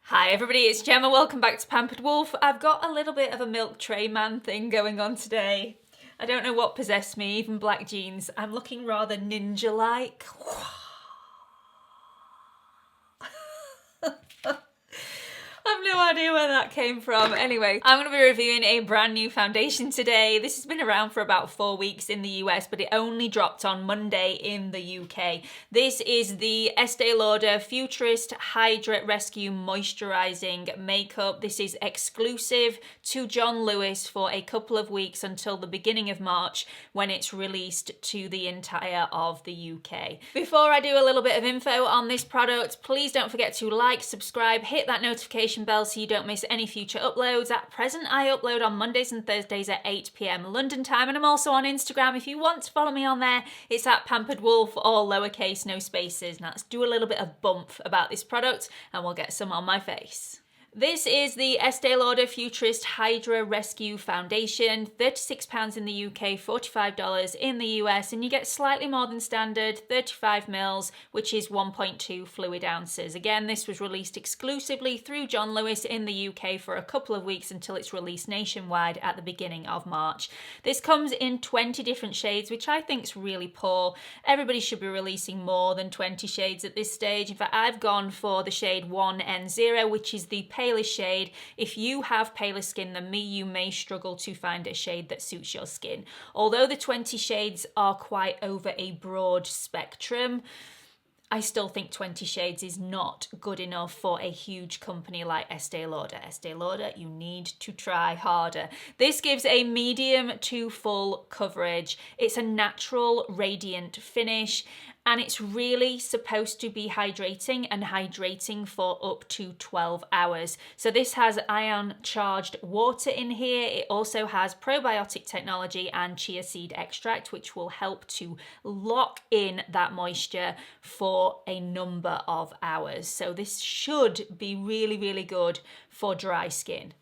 Hi everybody, it's Gemma. Welcome back to Pampered Wolf. I've got a little bit of a milk tray man thing going on today. I don't know what possessed me, even black jeans. I'm looking rather ninja-like. I've no idea where that came from. Anyway, I'm going to be reviewing a brand new foundation today. This has been around for about 4 weeks in the US, but it only dropped on Monday in the UK. This is the Estée Lauder Futurist Hydrate Rescue Moisturizing Makeup. This is exclusive to John Lewis for a couple of weeks until the beginning of March when it's released to the entire of the UK. Before I do a little bit of info on this product, please don't forget to like, subscribe, hit that notification bell so you don't miss any future uploads. At present, I upload on Mondays and Thursdays at 8 PM London time, and I'm also on Instagram. If you want to follow me on there, it's at Pampered Wolf, all lowercase, no spaces. Now let's do a little bit of bump about this product and we'll get some on my face. This is the Estée Lauder Futurist Hydra Rescue Foundation, £36 in the UK, $45 in the US, and you get slightly more than standard, 35 mils, which is 1.2 fluid ounces. Again, this was released exclusively through John Lewis in the UK for a couple of weeks until it's released nationwide at the beginning of March. This comes in 20 different shades, which I think is really poor. Everybody should be releasing more than 20 shades at this stage. In fact, I've gone for the shade 1N0, which is the palest shade. If you have paler skin than me, you may struggle to find a shade that suits your skin. Although the 20 shades are quite over a broad spectrum, I still think 20 shades is not good enough for a huge company like Estée Lauder. Estée Lauder, you need to try harder. This gives a medium to full coverage. It's a natural, radiant finish, and it's really supposed to be hydrating for up to 12 hours. So this has ion charged water in here. It also has probiotic technology and chia seed extract, which will help to lock in that moisture for a number of hours. So this should be really, really good for dry skin.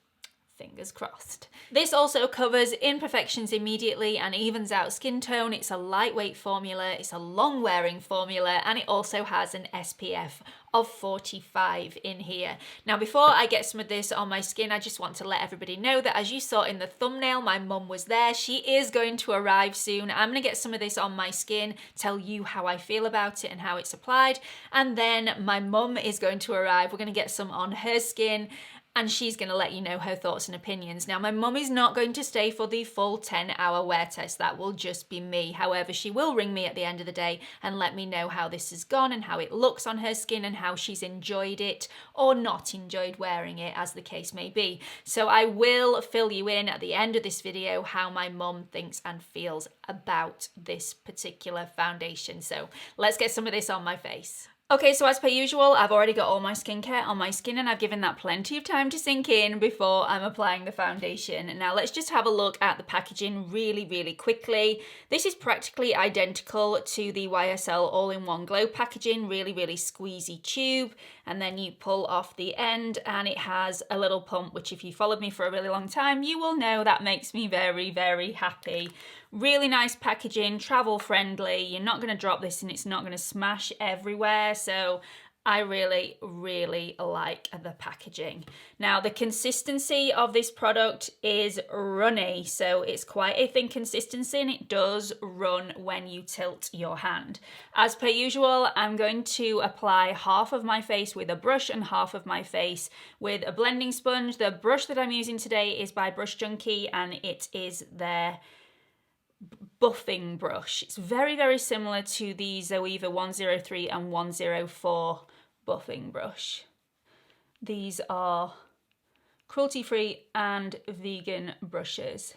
Fingers crossed. This also covers imperfections immediately and evens out skin tone. It's a lightweight formula, it's a long wearing formula, and it also has an SPF of 45 in here. Now, before I get some of this on my skin, I just want to let everybody know that as you saw in the thumbnail, my mum was there. She is going to arrive soon. I'm gonna get some of this on my skin, tell you how I feel about it and how it's applied. And then my mum is going to arrive. We're gonna get some on her skin, and she's going to let you know her thoughts and opinions. Now, my mum is not going to stay for the full 10-hour wear test. That will just be me. However, she will ring me at the end of the day and let me know how this has gone and how it looks on her skin and how she's enjoyed it or not enjoyed wearing it, as the case may be. So I will fill you in at the end of this video how my mum thinks and feels about this particular foundation. So let's get some of this on my face. Okay, so as per usual, I've already got all my skincare on my skin and I've given that plenty of time to sink in before I'm applying the foundation. Now let's just have a look at the packaging really, really quickly. This is practically identical to the YSL All-in-One Glow packaging, really, really squeezy tube. And then you pull off the end and it has a little pump, which if you followed me for a really long time, you will know that makes me very, very happy. Really nice packaging, travel friendly. You're not going to drop this and it's not going to smash everywhere. So I really, really like the packaging. Now, the consistency of this product is runny. So it's quite a thin consistency and it does run when you tilt your hand. As per usual, I'm going to apply half of my face with a brush and half of my face with a blending sponge. The brush that I'm using today is by Brush Junkie and it is their buffing brush. It's very, very similar to the Zoeva 103 and 104 buffing brush. These are cruelty-free and vegan brushes.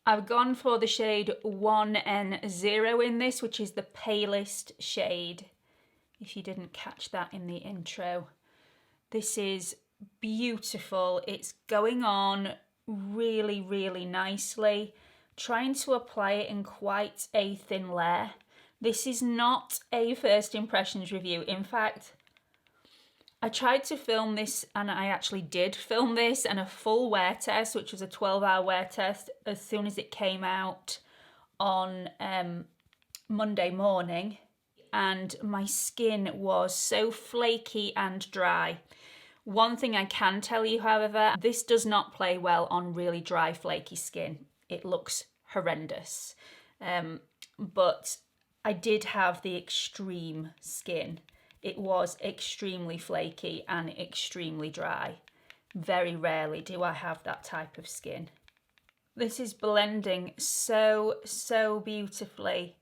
I've gone for the shade 1N0 in this, which is the palest shade, if you didn't catch that in the intro. This is beautiful. It's going on really, really nicely. Trying to apply it in quite a thin layer. This is not a first impressions review. In fact, I tried to film this, and I actually did film this, and a full wear test, which was a 12-hour wear test, as soon as it came out on Monday morning. and my skin was so flaky and dry. One thing I can tell you, however, this does not play well on really dry, flaky skin. It looks horrendous. But I did have the extreme skin. It was extremely flaky and extremely dry. Very rarely do I have that type of skin. This is blending so beautifully.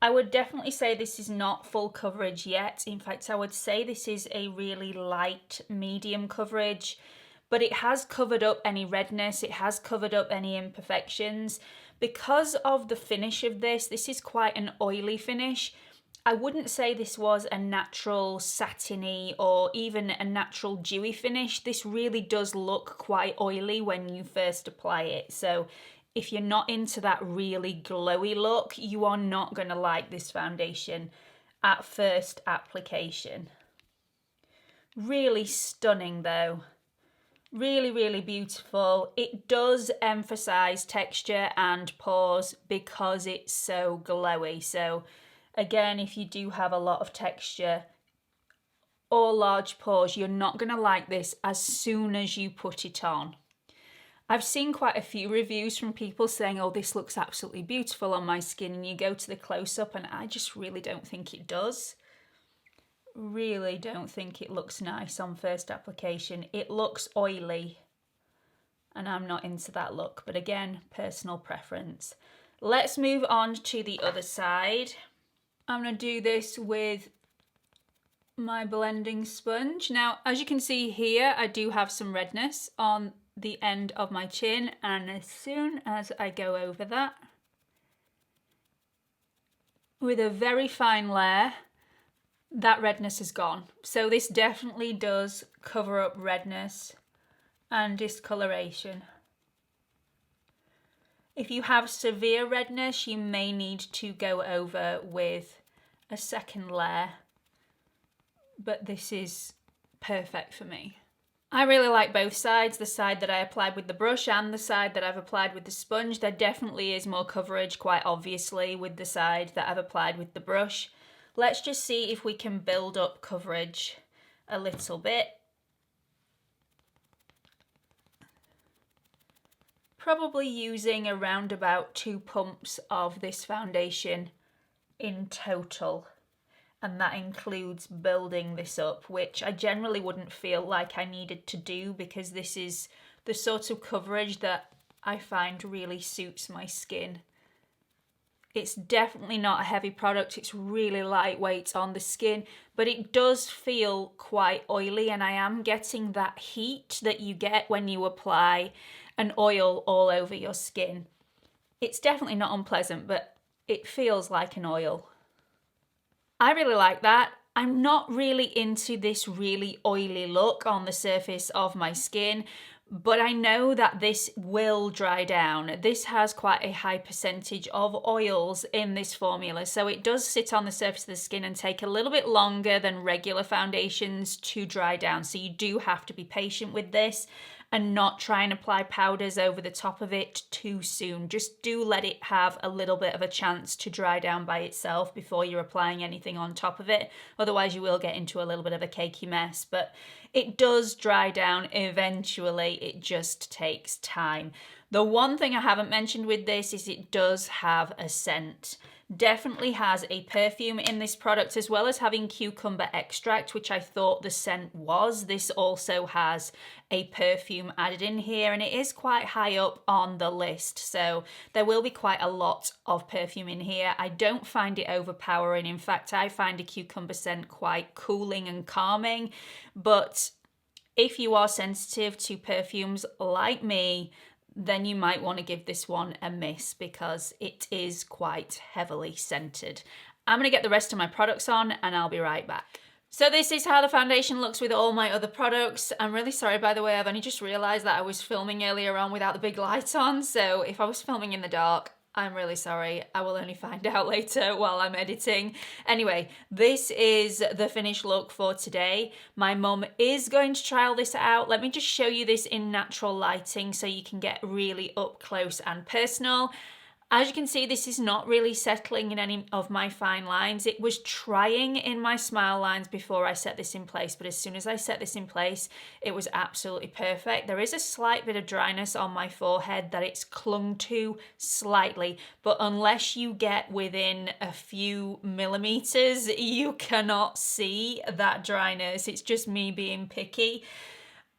I would definitely say this is not full coverage yet. In fact, I would say this is a really light medium coverage, but it has covered up any redness. It has covered up any imperfections. Because of the finish of this is quite an oily finish. I wouldn't say this was a natural satiny or even a natural dewy finish. This really does look quite oily when you first apply it. So if you're not into that really glowy look, you are not going to like this foundation at first application. Really stunning though. Really beautiful. It does emphasize texture and pores because it's so glowy. So again, if you do have a lot of texture or large pores, you're not going to like this as soon as you put it on. I've seen quite a few reviews from people saying, oh, this looks absolutely beautiful on my skin, and you go to the close-up and I just really don't think it does. Really don't think it looks nice on first application. It looks oily and I'm not into that look, but again, personal preference. Let's move on to the other side. I'm going to do this with my blending sponge. Now, as you can see here, I do have some redness on the end of my chin, and as soon as I go over that with a very fine layer, that redness is gone. So this definitely does cover up redness and discoloration. If you have severe redness, you may need to go over with a second layer, but this is perfect for me. I really like both sides, the side that I applied with the brush and the side that I've applied with the sponge. There definitely is more coverage, quite obviously, with the side that I've applied with the brush. Let's just see if we can build up coverage a little bit. Probably using around about 2 pumps of this foundation in total. And that includes building this up, which I generally wouldn't feel like I needed to do because this is the sort of coverage that I find really suits my skin. It's definitely not a heavy product, it's really lightweight on the skin, but it does feel quite oily, and I am getting that heat that you get when you apply an oil all over your skin. It's definitely not unpleasant, but it feels like an oil. I really like that. I'm not really into this really oily look on the surface of my skin, but I know that this will dry down. This has quite a high percentage of oils in this formula, so it does sit on the surface of the skin and take a little bit longer than regular foundations to dry down. So you do have to be patient with this and not try and apply powders over the top of it too soon. Just do let it have a little bit of a chance to dry down by itself before you're applying anything on top of it. Otherwise you will get into a little bit of a cakey mess, but it does dry down eventually. It just takes time. The one thing I haven't mentioned with this is it does have a scent. Definitely has a perfume in this product, as well as having cucumber extract, which I thought the scent was. This also has a perfume added in here, and it is quite high up on the list, so there will be quite a lot of perfume in here. I don't find it overpowering. In fact, I find a cucumber scent quite cooling and calming, but if you are sensitive to perfumes like me, then you might want to give this one a miss because it is quite heavily scented. I'm going to get the rest of my products on and I'll be right back. So this is how the foundation looks with all my other products. I'm really sorry, by the way, I've only just realised that I was filming earlier on without the big lights on, so if I was filming in the dark, I'm really sorry. I will only find out later while I'm editing. Anyway, this is the finished look for today. My mum is going to trial this out. Let me just show you this in natural lighting so you can get really up close and personal. As you can see, this is not really settling in any of my fine lines. It was trying in my smile lines before I set this in place, but as soon as I set this in place, it was absolutely perfect. There is a slight bit of dryness on my forehead that it's clung to slightly, but unless you get within a few millimeters, you cannot see that dryness. It's just me being picky.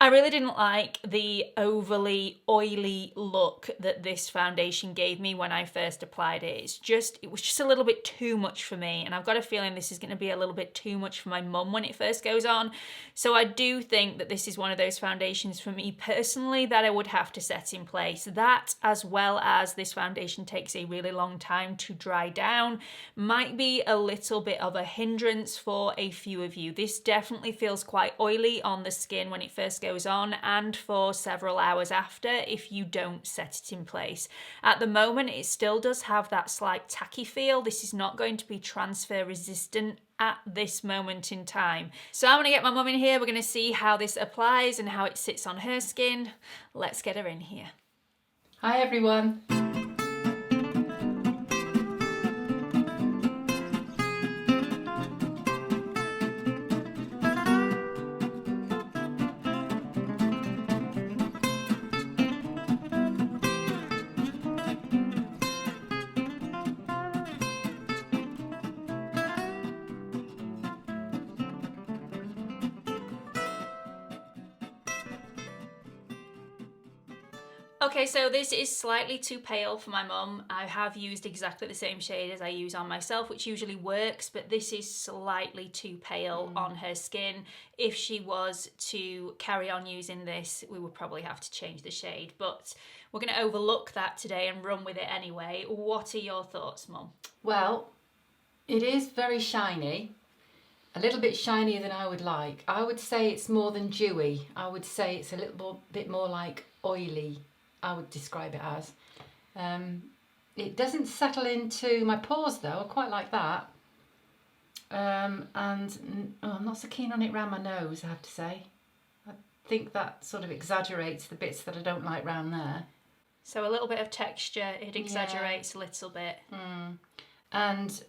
I really didn't like the overly oily look that this foundation gave me when I first applied it. It was just a little bit too much for me, and I've got a feeling this is going to be a little bit too much for my mum when it first goes on. So I do think that this is one of those foundations for me personally that I would have to set in place. That, as well as this foundation takes a really long time to dry down, might be a little bit of a hindrance for a few of you. This definitely feels quite oily on the skin when it first goes on, and for several hours after if you don't set it in place. At the moment, it still does have that slight tacky feel. This is not going to be transfer resistant at this moment in time. So I'm gonna get my mum in here. We're gonna see how this applies and how it sits on her skin. Let's get her in here. Hi everyone. Okay, so this is slightly too pale for my mum. I have used exactly the same shade as I use on myself, which usually works, but this is slightly too pale on her skin. If she was to carry on using this, we would probably have to change the shade, but we're going to overlook that today and run with it anyway. What are your thoughts, Mum? Well, it is very shiny, a little bit shinier than I would like. I would say it's more than dewy. I would say it's a little bit more like oily, I would describe it as. It doesn't settle into my pores though, I quite like that. I'm not so keen on it round my nose, I have to say. I think that sort of exaggerates the bits that I don't like round there. So a little bit of texture, it exaggerates a little bit. And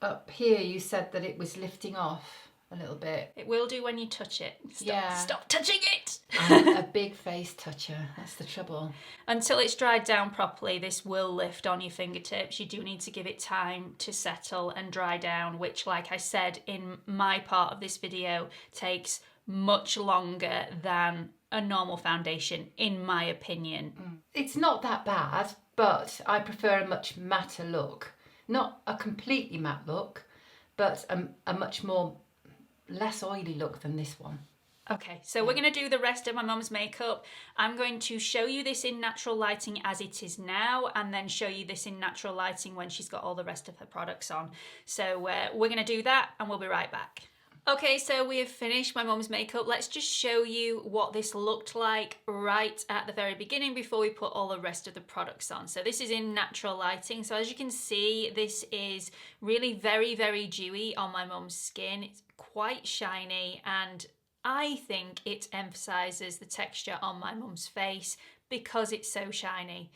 up here you said that it was lifting off a little bit. It will do when you touch it. Stop touching it! I'm a big face toucher, that's the trouble. Until it's dried down properly, this will lift on your fingertips. You do need to give it time to settle and dry down, which, like I said in my part of this video, takes much longer than a normal foundation, in my opinion. It's not that bad, but I prefer a much matter look. Not a completely matte look, but a much more less oily look than this one. Okay, so we're going to do the rest of my mum's makeup. I'm going to show you this in natural lighting as it is now, and then show you this in natural lighting when she's got all the rest of her products on. So we're going to do that, and we'll be right back. Okay, so we have finished my mum's makeup. Let's just show you what this looked like right at the very beginning before we put all the rest of the products on. So this is in natural lighting. So as you can see, this is really very, very dewy on my mum's skin. It's quite shiny, and I think it emphasizes the texture on my mum's face because it's so shiny.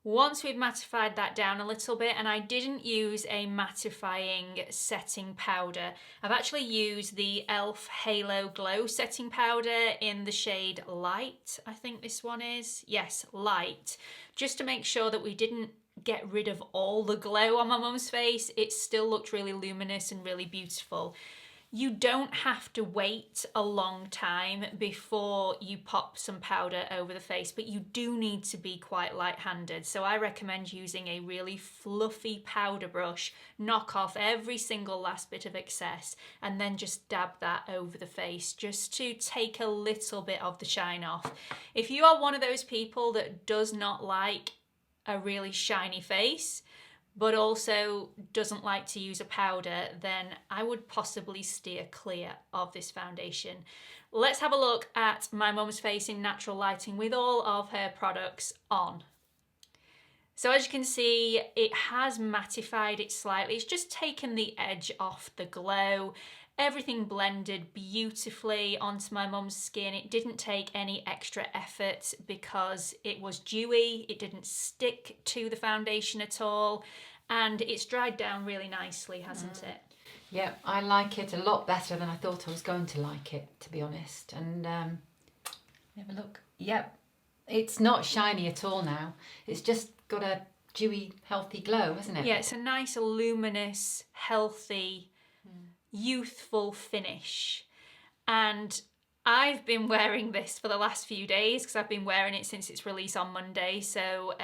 Once we've mattified that down a little bit, and I didn't use a mattifying setting powder, I've actually used the e.l.f. Halo Glow setting powder in the shade Light, I think this one is. Yes, Light. Just to make sure that we didn't get rid of all the glow on my mum's face. It still looked really luminous and really beautiful. You don't have to wait a long time before you pop some powder over the face, but you do need to be quite light-handed. So I recommend using a really fluffy powder brush, knock off every single last bit of excess, and then just dab that over the face just to take a little bit of the shine off. If you are one of those people that does not like a really shiny face, but also doesn't like to use a powder, then I would possibly steer clear of this foundation. Let's have a look at my mum's face in natural lighting with all of her products on. So as you can see, it has mattified it slightly. It's just taken the edge off the glow. Everything blended beautifully onto my mum's skin. It didn't take any extra effort because it was dewy, it didn't stick to the foundation at all, and it's dried down really nicely, hasn't it? Yeah, I like it a lot better than I thought I was going to like it, to be honest. And have a look. Yep, it's not shiny at all now. It's just got a dewy, healthy glow, hasn't it? Yeah, it's a nice, luminous, healthy, youthful finish. And I've been wearing this for the last few days because I've been wearing it since its release on Monday. So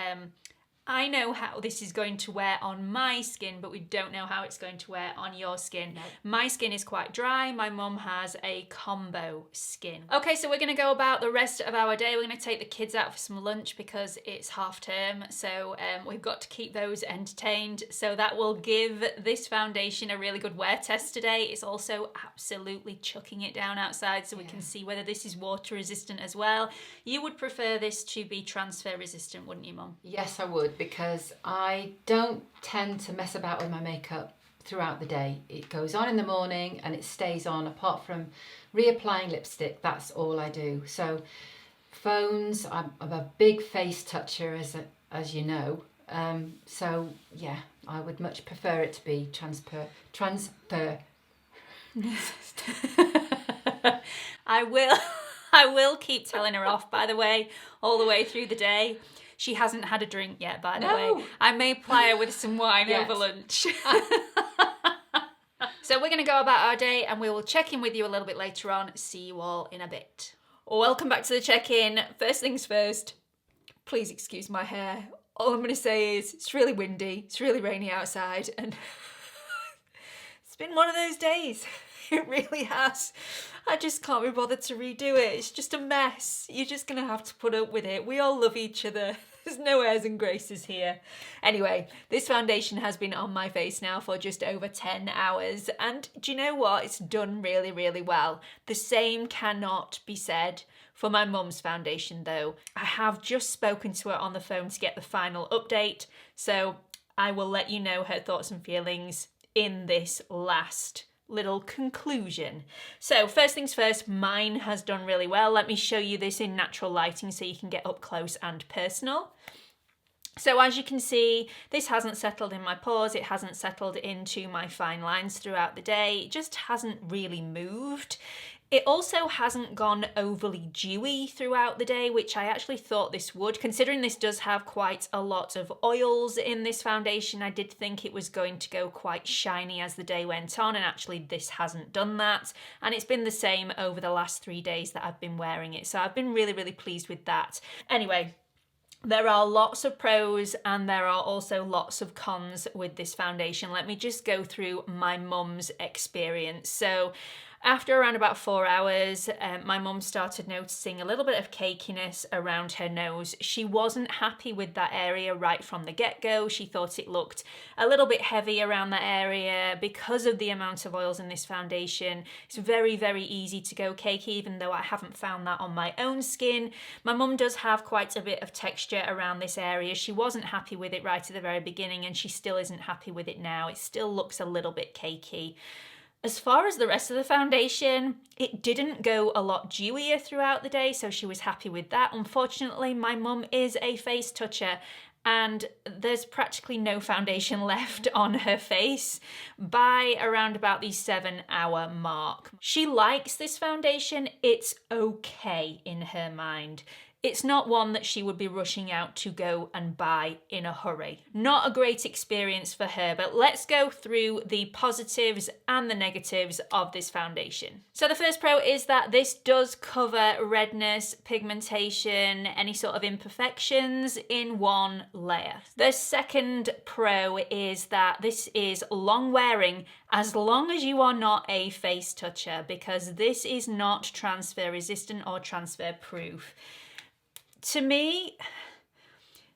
I know how this is going to wear on my skin, but we don't know how it's going to wear on your skin. No. My skin is quite dry. My mum has a combo skin. Okay, so we're going to go about the rest of our day. We're going to take the kids out for some lunch because it's half term. So we've got to keep those entertained. So that will give this foundation a really good wear test today. It's also absolutely chucking it down outside so we can see whether this is water resistant as well. You would prefer this to be transfer resistant, wouldn't you, Mum? Yes, I would, because I don't tend to mess about with my makeup throughout the day. It goes on in the morning and it stays on, apart from reapplying lipstick. That's all I do. So phones, I'm a big face toucher, as you know. So yeah, I would much prefer it to be transfer. I will keep telling her off, by the way, all the way through the day. She hasn't had a drink yet, by the way. I may ply her with some wine over lunch. So we're going to go about our day and we will check in with you a little bit later on. See you all in a bit. Welcome back to the check-in. First things first, please excuse my hair. All I'm going to say is it's really windy, it's really rainy outside, and it's been one of those days. It really has. I just can't be bothered to redo it. It's just a mess. You're just going to have to put up with it. We all love each other. There's no airs and graces here. Anyway, this foundation has been on my face now for just over 10 hours. And do you know what? It's done really, really well. The same cannot be said for my mum's foundation though. I have just spoken to her on the phone to get the final update. So I will let you know her thoughts and feelings in this last little conclusion. So first things first, mine has done really well. Let me show you this in natural lighting so you can get up close and personal. So as you can see, this hasn't settled in my pores, it hasn't settled into my fine lines throughout the day, it just hasn't really moved. It also hasn't gone overly dewy throughout the day, which I actually thought this would. Considering this does have quite a lot of oils in this foundation, I did think it was going to go quite shiny as the day went on, and actually this hasn't done that. And it's been the same over the last 3 days that I've been wearing it, so I've been really, really pleased with that. Anyway, there are lots of pros and there are also lots of cons with this foundation. Let me just go through my mum's experience. So after around about 4 hours, my mum started noticing a little bit of cakiness around her nose. She wasn't happy with that area right from the get-go. She thought it looked a little bit heavy around that area because of the amount of oils in this foundation. It's very, very easy to go cakey, even though I haven't found that on my own skin. My mum does have quite a bit of texture around this area. She wasn't happy with it right at the very beginning, and she still isn't happy with it now. It still looks a little bit cakey. As far as the rest of the foundation, it didn't go a lot dewier throughout the day, so she was happy with that. Unfortunately, my mum is a face toucher and there's practically no foundation left on her face by around about the 7-hour mark. She likes this foundation. It's okay in her mind. It's not one that she would be rushing out to go and buy in a hurry. Not a great experience for her, but let's go through the positives and the negatives of this foundation. So the first pro is that this does cover redness, pigmentation, any sort of imperfections in one layer. The second pro is that this is long wearing as long as you are not a face toucher, because this is not transfer resistant or transfer proof. To me,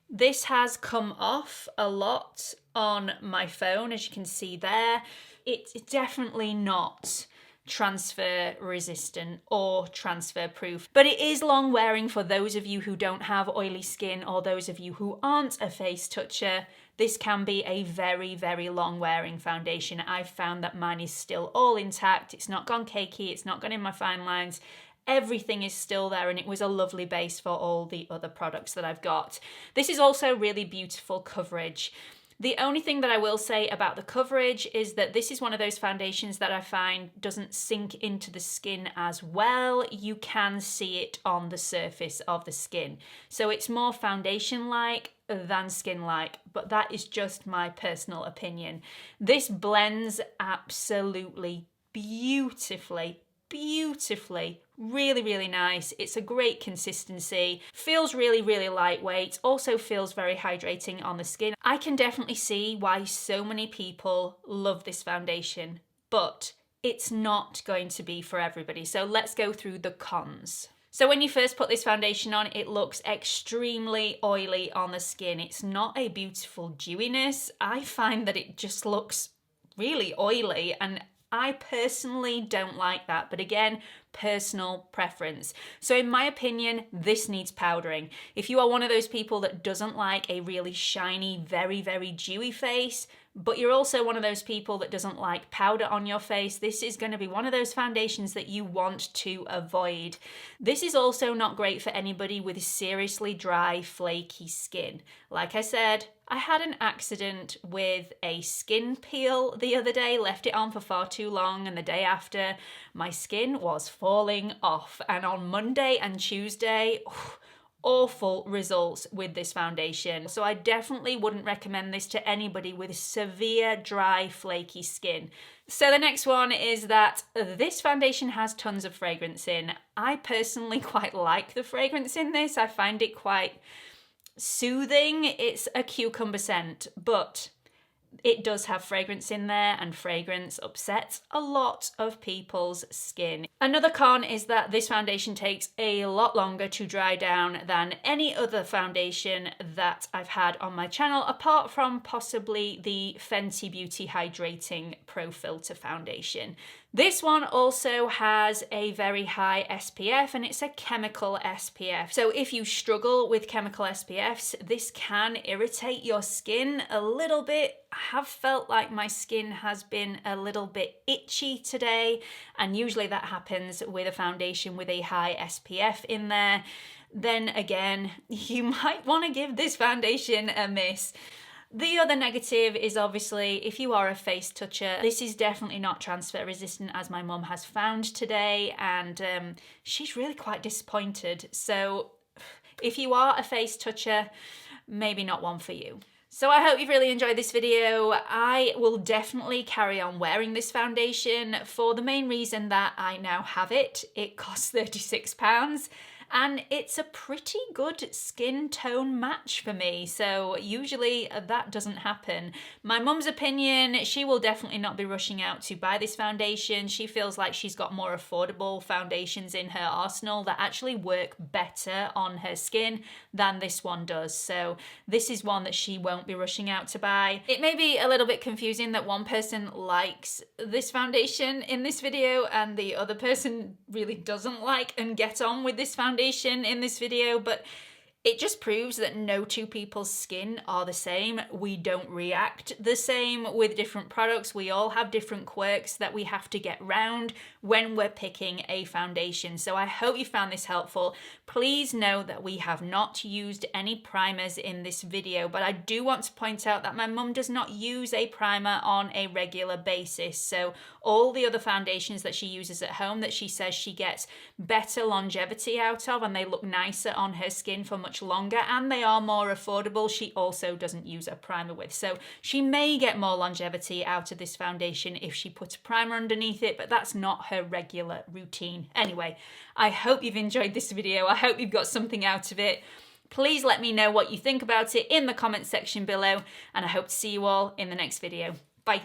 this has come off a lot on my phone, as you can see there. It's definitely not transfer resistant or transfer proof, but it is long wearing for those of you who don't have oily skin or those of you who aren't a face toucher. this can be a very, very long wearing foundation. I've found that mine is still all intact. It's not gone cakey, it's not gone in my fine lines. Everything is still there, and it was a lovely base for all the other products that I've got. This is also really beautiful coverage. The only thing that I will say about the coverage is that this is one of those foundations that I find doesn't sink into the skin as well. You can see it on the surface of the skin. So it's more foundation-like than skin-like, but that is just my personal opinion. This blends absolutely beautifully. Really, really nice. It's a great consistency, feels really, really lightweight, also feels very hydrating on the skin. I can definitely see why so many people love this foundation, but it's not going to be for everybody. So let's go through the cons. So when you first put this foundation on, it looks extremely oily on the skin. It's not a beautiful dewiness. I find that it just looks really oily, and I personally don't like that, but again, personal preference. So in my opinion, this needs powdering. If you are one of those people that doesn't like a really shiny, very, very dewy face, but you're also one of those people that doesn't like powder on your face, this is going to be one of those foundations that you want to avoid. This is also not great for anybody with seriously dry, flaky skin. Like I said, I had an accident with a skin peel the other day, left it on for far too long, and the day after, my skin was falling off. And on Monday and Tuesday, awful results with this foundation. So I definitely wouldn't recommend this to anybody with severe, dry, flaky skin. So the next one is that this foundation has tons of fragrance in. I personally quite like the fragrance in this. I find it quite soothing. It's a cucumber scent, but it does have fragrance in there, and fragrance upsets a lot of people's skin. Another con is that this foundation takes a lot longer to dry down than any other foundation that I've had on my channel, apart from possibly the Fenty Beauty Hydrating Pro Filter foundation. This one also has a very high SPF, and it's a chemical SPF. So if you struggle with chemical SPFs, this can irritate your skin a little bit. I have felt like my skin has been a little bit itchy today, and usually that happens with a foundation with a high SPF in there. Then again, you might want to give this foundation a miss. The other negative is obviously if you are a face toucher, this is definitely not transfer resistant, as my mum has found today, and she's really quite disappointed. So if you are a face toucher, maybe not one for you. So I hope you've really enjoyed this video. I will definitely carry on wearing this foundation for the main reason that I now have it. It costs £36. And it's a pretty good skin tone match for me, so usually that doesn't happen. My mum's opinion, she will definitely not be rushing out to buy this foundation. She feels like she's got more affordable foundations in her arsenal that actually work better on her skin than this one does, so this is one that she won't be rushing out to buy. It may be a little bit confusing that one person likes this foundation in this video and the other person really doesn't like and get on with this foundation in this video, but it just proves that no two people's skin are the same. We don't react the same with different products. We all have different quirks that we have to get round when we're picking a foundation. So I hope you found this helpful. Please know that we have not used any primers in this video, but I do want to point out that my mum does not use a primer on a regular basis. So all the other foundations that she uses at home that she says she gets better longevity out of, and they look nicer on her skin for much longer, and they are more affordable, she also doesn't use a primer with. So she may get more longevity out of this foundation if she put a primer underneath it, but that's not her regular routine. Anyway, I hope you've enjoyed this video. I hope you've got something out of it. Please let me know what you think about it in the comment section below, and I hope to see you all in the next video. Bye.